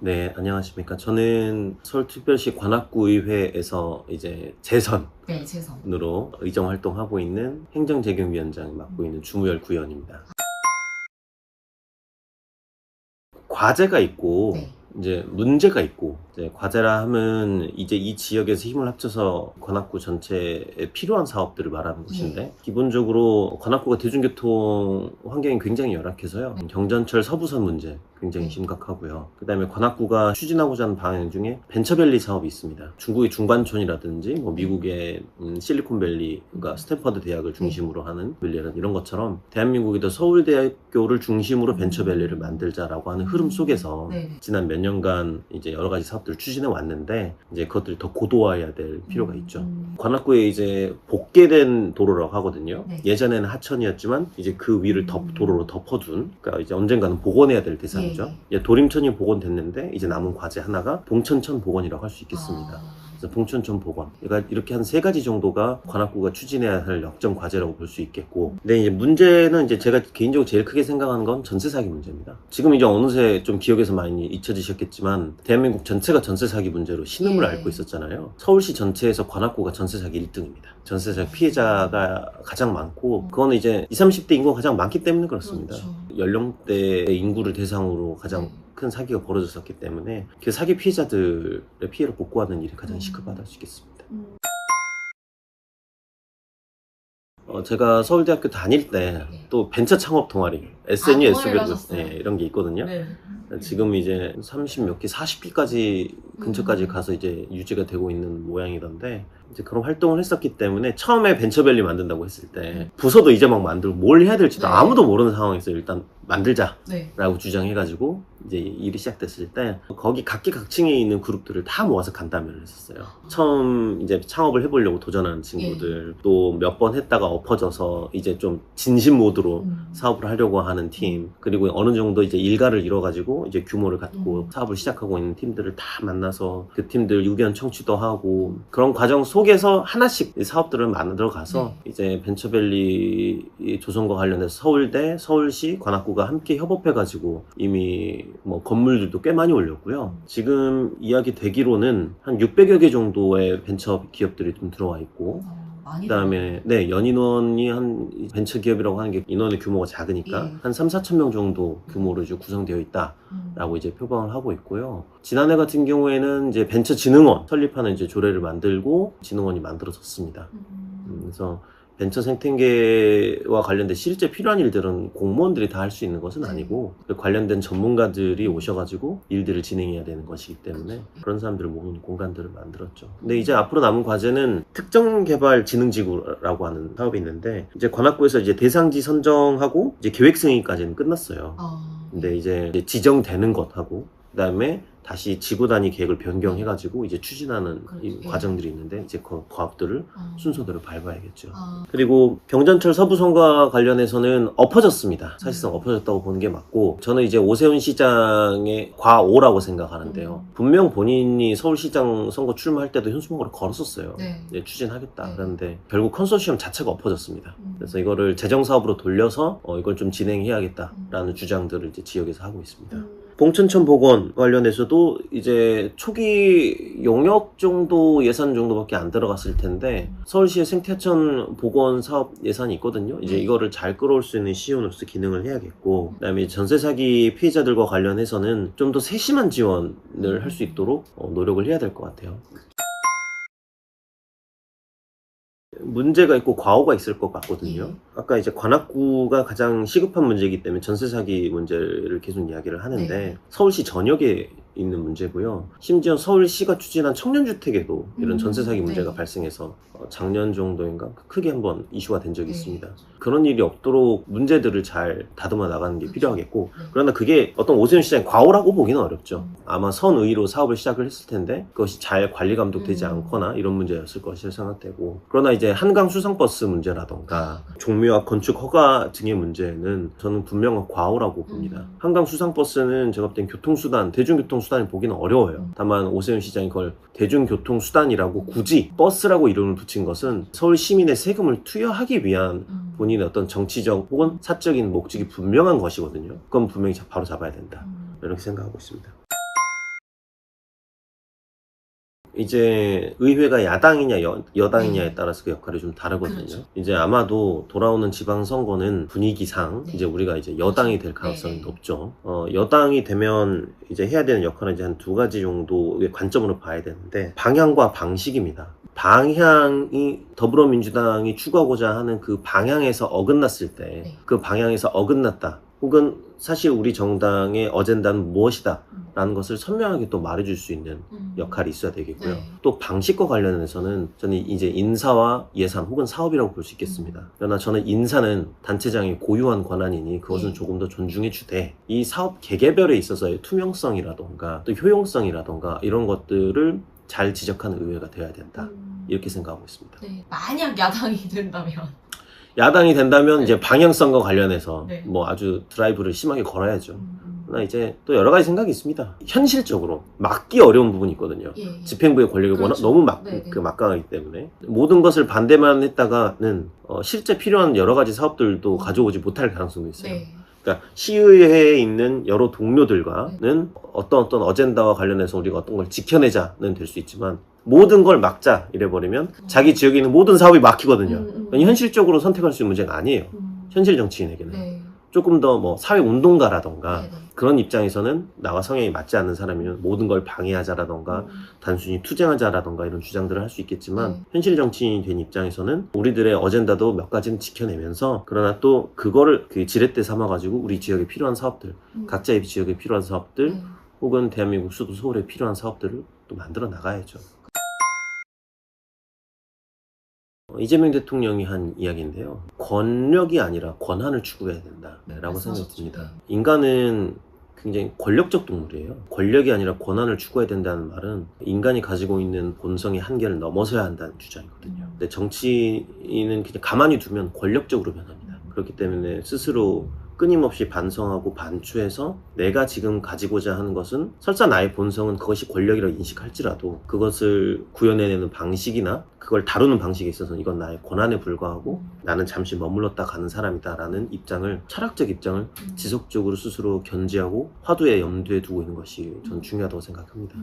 네, 안녕하십니까. 저는 서울특별시 관악구의회에서 이제 재선으로 네, 재성. 의정 활동하고 있는 행정재경위원장 맡고 있는 주무열 구의원입니다. 과제가 있고 네. 이제 문제가 있고, 이제 과제라 하면 이제 이 지역에서 힘을 합쳐서 관악구 전체에 필요한 사업들을 말하는 것인데, 기본적으로 관악구가 대중교통 환경이 굉장히 열악해서요. 경전철 서부선 문제 굉장히 네. 심각하고요. 그 다음에 관악구가 추진하고자 하는 방향 중에 벤처밸리 사업이 있습니다. 중국의 중관촌이라든지 미국의 실리콘밸리, 그러니까 스탠퍼드 대학을 중심으로 하는 밸리라든지 이런 것처럼 대한민국에도 서울대학교를 중심으로 벤처밸리를 만들자라고 하는 흐름 속에서 네. 지난 몇 년간 이제 여러 가지 사업들을 추진해 왔는데, 이제 그것들이 더 고도화해야 될 필요가 있죠. 관악구에 이제 복개된 도로라고 하거든요. 네. 예전에는 하천이었지만 이제 그 위를 도로로 덮어둔, 그러니까 이제 언젠가는 복원해야 될 대상이죠. 이제 도림천이 복원됐는데 이제 남은 과제 하나가 봉천천 복원이라고 할 수 있겠습니다. 그래서 봉천천 복원, 그러니까 이렇게 한 3가지 정도가 관악구가 추진해야 할 역점 과제라고 볼 수 있겠고, 근데 이제 문제는 이제 제가 개인적으로 제일 크게 생각하는 건 전세 사기 문제입니다. 지금 이제 어느새 좀 기억에서 많이 잊혀지셨겠지만 대한민국 전체가 전세 사기 문제로 신음을 앓고 있었잖아요. 서울시 전체에서 관악구가 전세 사기 1등입니다. 전세 사기 피해자가 가장 많고, 그거는 이제 20, 30대 인구가 가장 많기 때문에 그렇습니다. 그렇죠. 연령대 인구를 대상으로 가장 큰 사기가 벌어졌었기 때문에 그 사기 피해자들의 피해를 복구하는 일이 가장 시급하다 할 수 있겠습니다. 제가 서울대학교 다닐 때 또 벤처 창업 동아리, SNU, 동아리를 SB 하셨어요? 이런 게 있거든요. 네. 지금 이제 30몇 개, 40기까지 근처까지 가서 이제 유지가 되고 있는 모양이던데, 이제 그런 활동을 했었기 때문에 처음에 벤처밸리 만든다고 했을 때 부서도 이제 막 만들고 뭘 해야 될지도 네. 아무도 모르는 상황에서 일단 만들자 네. 라고 주장해가지고 이제 일이 시작됐을 때 거기 각계각층에 있는 그룹들을 다 모아서 간담회를 했었어요. 처음 이제 창업을 해보려고 도전하는 친구들, 또 몇 번 했다가 엎어져서 이제 좀 진심 모드로 사업을 하려고 하는 팀, 그리고 어느 정도 이제 일가를 이뤄가지고 이제 규모를 갖고 사업을 시작하고 있는 팀들을 다 만나서 그 팀들 의견 청취도 하고, 그런 과정 속에서 하나씩 사업들을 만들어 가서 이제 벤처밸리 조성과 관련해서 서울대, 서울시, 관악구가 함께 협업해가지고 이미 뭐 건물들도 꽤 많이 올렸고요. 지금 이야기 되기로는 한 600여 개 정도의 벤처 기업들이 좀 들어와 있고, 많이 그다음에 연 인원이 한 벤처 기업이라고 하는 게 인원의 규모가 작으니까 한 3, 4천 명 정도 규모로 이제 구성되어 있다라고 이제 표방을 하고 있고요. 지난해 같은 경우에는 이제 벤처진흥원 설립하는 이제 조례를 만들고 진흥원이 만들어졌습니다. 그래서 벤처 생태계와 관련된 실제 필요한 일들은 공무원들이 다 할 수 있는 것은 아니고 관련된 전문가들이 오셔가지고 일들을 진행해야 되는 것이기 때문에 그런 사람들을 모으는 공간들을 만들었죠. 근데 이제 앞으로 남은 과제는 특정개발진흥지구라고 하는 사업이 있는데, 이제 관악구에서 이제 대상지 선정하고 이제 계획 승인까지는 끝났어요. 근데 이제 지정되는 것하고 그다음에 다시 지구 단위 계획을 변경해가지고 이제 추진하는 이 과정들이 있는데, 이제 그 과업들을 순서대로 밟아야겠죠. 그리고 경전철 서부선과 관련해서는 엎어졌습니다. 사실상 엎어졌다고 보는 게 맞고, 저는 이제 오세훈 시장의 과오라고 생각하는데요. 분명 본인이 서울시장 선거 출마할 때도 현수막으로 걸었었어요. 이제 추진하겠다. 그런데 결국 컨소시엄 자체가 엎어졌습니다. 그래서 이거를 재정사업으로 돌려서 이걸 좀 진행해야겠다라는 주장들을 이제 지역에서 하고 있습니다. 봉천천 복원 관련해서도 이제 초기 용역 정도 예산 정도밖에 안 들어갔을 텐데, 서울시의 생태하천 복원 사업 예산이 있거든요. 이제 이거를 잘 끌어올 수 있는 시효로서 기능을 해야겠고, 그다음에 전세 사기 피해자들과 관련해서는 좀 더 세심한 지원을 할 수 있도록 노력을 해야 될 것 같아요. 문제가 있고 과오가 있을 것 같거든요. 아까 이제 관악구가 가장 시급한 문제이기 때문에 전세 사기 문제를 계속 이야기를 하는데, 서울시 전역에 있는 문제고요. 심지어 서울시가 추진한 청년주택에도 이런 전세 사기 문제가 발생해서 작년 정도인가 크게 한번 이슈가 된 적이 있습니다. 그런 일이 없도록 문제들을 잘 다듬어 나가는 게 필요하겠고, 그러나 그게 어떤 오세훈 시장의 과오라고 보기는 어렵죠. 아마 선의로 사업을 시작을 했을 텐데 그것이 잘 관리 감독되지 않거나 이런 문제였을 것이라 생각되고, 그러나 이제 한강 수상버스 문제라던가 종묘와 건축 허가 등의 문제는 저는 분명한 과오라고 봅니다. 한강 수상버스는 제가 볼 땐 교통수단, 대중교통수단을 보기는 어려워요. 다만 오세훈 시장이 그걸 대중교통수단이라고 굳이 버스라고 이름을 붙인 것은 서울 시민의 세금을 투여하기 위한 본인의 어떤 정치적 혹은 사적인 목적이 분명한 것이거든요. 그건 분명히 바로 잡아야 된다, 이렇게 생각하고 있습니다. 이제 의회가 야당이냐 여당이냐에 따라서 그 역할이 좀 다르거든요. 그렇죠. 이제 아마도 돌아오는 지방선거는 분위기상 네. 이제 우리가 이제 여당이 될 가능성이 네. 높죠. 여당이 되면 이제 해야 되는 역할은 이제 한 두 가지 정도의 관점으로 봐야 되는데, 방향과 방식입니다. 방향이 더불어민주당이 추구하고자 하는 그 방향에서 어긋났을 때, 그 방향에서 어긋났다, 혹은 사실 우리 정당의 어젠다는 무엇이다 라는 것을 선명하게 또 말해줄 수 있는 역할이 있어야 되겠고요. 네. 또 방식과 관련해서는 저는 이제 인사와 예산 혹은 사업이라고 볼 수 있겠습니다. 그러나 저는 인사는 단체장의 고유한 권한이니 그것은 네. 조금 더 존중해 주되, 이 사업 개개별에 있어서의 투명성이라던가 또 효용성이라던가 이런 것들을 잘 지적하는 의회가 되어야 된다, 이렇게 생각하고 있습니다. 네. 만약 야당이 된다면 야당이 된다면 네. 이제 방향성과 관련해서 네. 뭐 아주 드라이브를 심하게 걸어야죠. 그러나 이제 또 여러 가지 생각이 있습니다. 현실적으로 막기 어려운 부분이 있거든요. 예. 집행부의 권력이 워낙 그렇죠. 너무 네네. 막강하기 때문에 모든 것을 반대만 했다가는 실제 필요한 여러 가지 사업들도 가져오지 못할 가능성도 있어요. 네. 그러니까 시의회에 있는 여러 동료들과는 어떤 어젠다와 관련해서 우리가 어떤 걸 지켜내자는 될 수 있지만, 모든 걸 막자 이래버리면 자기 지역에 있는 모든 사업이 막히거든요. 현실적으로 선택할 수 있는 문제가 아니에요. 현실 정치인에게는. 네. 조금 더 뭐 사회운동가라던가 네네. 그런 입장에서는 나와 성향이 맞지 않는 사람이면 모든 걸 방해하자라던가 단순히 투쟁하자라던가 이런 주장들을 할 수 있겠지만, 네. 현실 정치인이 된 입장에서는 우리들의 어젠다도 몇 가지는 지켜내면서, 그러나 또 그거를 그 지렛대 삼아가지고 우리 지역에 필요한 사업들, 각자의 지역에 필요한 사업들, 혹은 대한민국 수도 서울에 필요한 사업들을 또 만들어 나가야죠. 이재명 대통령이 한 이야기인데요. 권력이 아니라 권한을 추구해야 된다라고 생각이 듭니다. 인간은 굉장히 권력적 동물이에요. 권력이 아니라 권한을 추구해야 된다는 말은 인간이 가지고 있는 본성의 한계를 넘어서야 한다는 주장이거든요. 근데 정치인은 그냥 가만히 두면 권력적으로 변합니다. 그렇기 때문에 스스로 끊임없이 반성하고 반추해서 내가 지금 가지고자 하는 것은, 설사 나의 본성은 그것이 권력이라고 인식할지라도 그것을 구현해내는 방식이나 그걸 다루는 방식에 있어서 이건 나의 권한에 불과하고 나는 잠시 머물렀다 가는 사람이다 라는 입장을, 철학적 입장을 지속적으로 스스로 견지하고 화두에 염두에 두고 있는 것이 전 중요하다고 생각합니다.